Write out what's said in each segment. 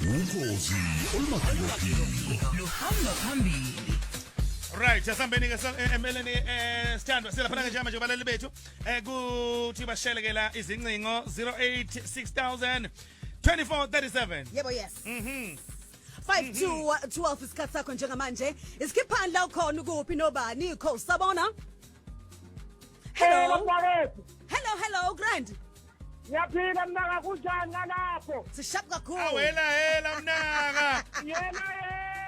Ukhozi olumaphilo. Luhamba phambili. Right, asambeni ke emeleni sithandwa silaphana nje manje abalali bethu kuthi basheleke la izincingo 086000 2437. Yebo yes. 5 to 12 isikhathi sakho njengamanje. Isikhiphanda ukhona ukuphi nobani ikho sabona? Hello. Hello Grand. Ngiyaphila mnaka kunjani lapho? Sishap kakhulu. Awela mnaka. Yena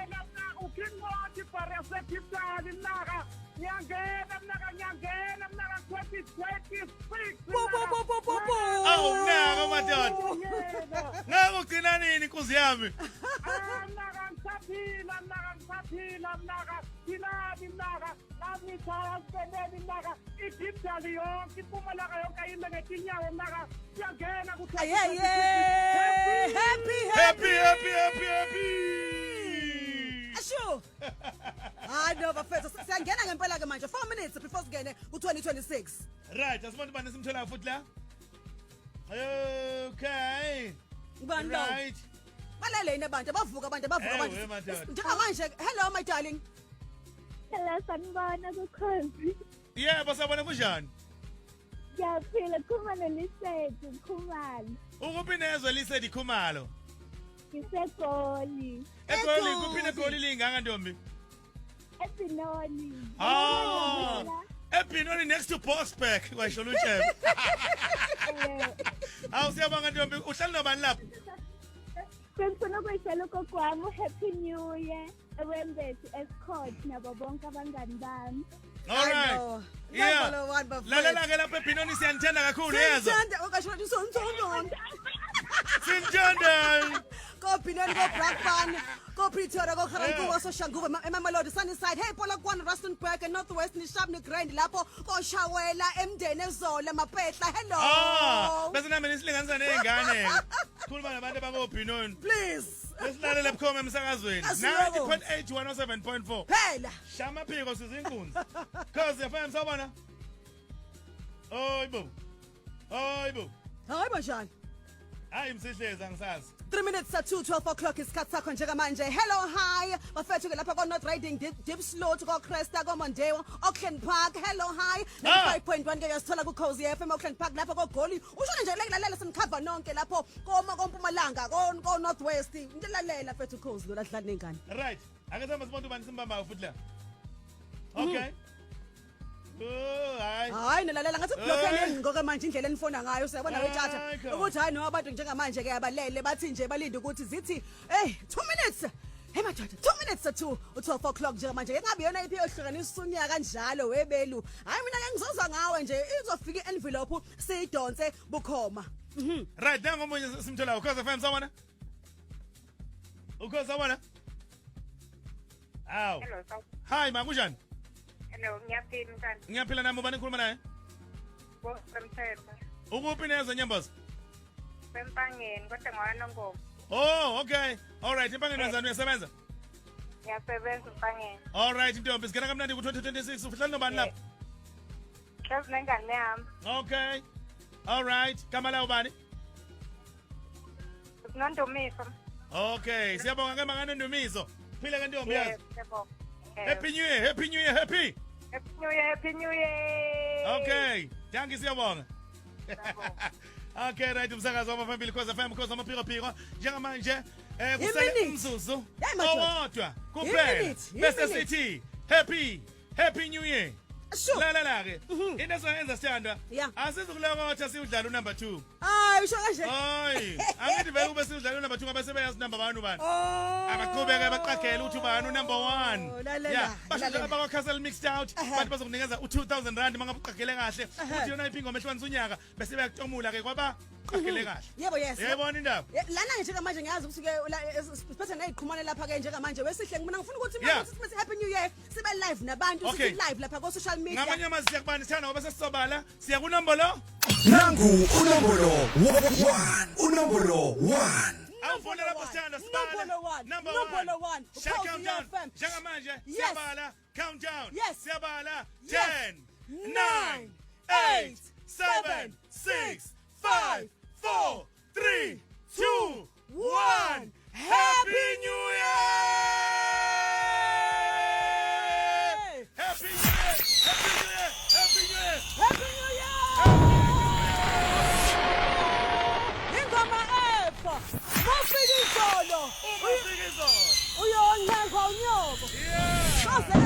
mnaka ukinqothi parase tiptali mnaka. Ngiyangena mnaka 2026. Awu mnaka madoda. Ngeke ugcina nini inkosi yami? Mnaka ngisaphila mnaka. Thinabi mnaka. Nami cha sibeni mnaka. Itiptali yonke iPumalanga yonke ayime ngetinyawo mnaka. Siyangena ku Happy. Asho. No bafethu siyangena ngempela ke manje 4 minutes before sigene ku2026. Right, asibona bani simthola futhi la. Okay. Ngibani lo? Right. Balele abantu bavuka madoda. Njengamanje hello my darling. Hello sanibona kukhonzi. Yebo sabona kunjani? Ngiyaphila Khumalo Lisethi Khumalo. Ukuphi nezwe lisedi Khumalo? Ngisegoli. Egoli kuphi negoli linganga ntombi? Esinoni. Epinoni next to Boxback kwasho luchef. Awusiyabanga ntombi uhlala nobani lapha? Sengifuna ukuyishela ugogo Happy New Year. Ewembethi Escort nabo bonke abangani bami. All right. Yeah. Lalela ke lapha ePinoni siyanithanda kakhulu yezwa. Sithanda ukasho ukuthi sonke. Sinjani? Go Pinoni go Brakpan, go Pretoria go Garankuwa so Shanguve eMamelodi Sunnyside. Hey Polokwane Rustenburg and Northwest Nishabni Grand lapho go Shawela Emdeni eZola Mapetla. Hello. Bese nami nisilinganisa nezingane. Khuluma nabantu bako Pinoni. Please. Lesilalela bukhoma emsakazweni 90.8 107.4. Phela. Shama phiko sizinkunzi. Cause FM sabona. Oyibo. Hayi banjani? Hayi msihlezi angisazi. 3 minutes to 12 o'clock isikhathi sakho njengamanje. Hello hi. Bafethu ke lapha ko North Riding Deep Slot ko Cresta ko Mondewa Auckland Park. Hello hi. 95.1 ke yasithola ku Cozy FM Auckland Park lapha ko Goli. Usho nje lalela senikhava nonke lapho kompumalanga ko Northwest. Into lalela fethu Cozy lo ladlala nengane. Right. Ake samba sibonke ubani simbamba futhi la. Okay. Hayi nalalela ngathi blockeni ngoke manje indlela enifona ngayo siyabona wethatha ukuthi hayi no abantu njengamanje ke abalele bathi nje balinde ukuthi zithi 2 minutes hey madoda 2 minutes to 12 o'clock njengamanje ngabe yona iphi yohlukanisa unyaka kanjalo webelu hayi mina ke ngizoza ngawe nje izofika envelope siyidonse bukhoma Right nango omunye simthola ukhoza FM sabona Aw Hello. Hi ma kunjani Hello, ngiyaphila mntana. Ngiyaphila nami ubani ngikhuluma naye Semthetho. Ukuphi nezwe Nyambazi Sempangeni kodwa ngwanongoma. Oh okay all right impangeni wenzani uyasebenza Ngiyasebenza empangeni. All right ntombi sigena kamnandi ku 2026 uhlala nobani lapha Hlezi nengane yami. Okay all right kamala ubani Sinondomiso. Okay siyabonga ke mangane Ndumiso phila ke ntombi yazi Yebo. Happy New Year Happy Happy New Year. Okay danke siyabonga Okay right umsakazo wamafamily cause FM cause amaphiko njengamanje kusele umzuzu owodwa kuphela bese sithi happy new year Sure. la ke into esenza sithandwa asizukulokotha siudlala number 2 hayi usho kanje hayi angithi vele kube siudlala number 2 ngabe sebeyazi number 1 ubani abaqhubeke baqagela ukuthi ubani number 1 yeah basho abakwa Castle mixed out bathi bazokunikeza u2000 rand mangabe uqagele kahle uthi yona iphingo mehlanisa unyaka bese beyakutomula ke kwaba qagele kahle yebo yes yebona indaba lana njengamanje ngiyazi ukuthi ke siphethe neziqhumane lapha ke njengamanje wesihle ngibona ngifuna ukuthi manje sithi happy new year sibe live nabantu sithi live lapha ko social media ngamanye amazi siyakubani sithanda ngoba sesisobala siya kunombolo Nangu unombolo 1 Awufona lapho sithanda sibala number 1 countdown njengamanje siyabala countdown siyabala 10 9 8 7 6 5 4 3 2 1 unyoko Yeah. Sozele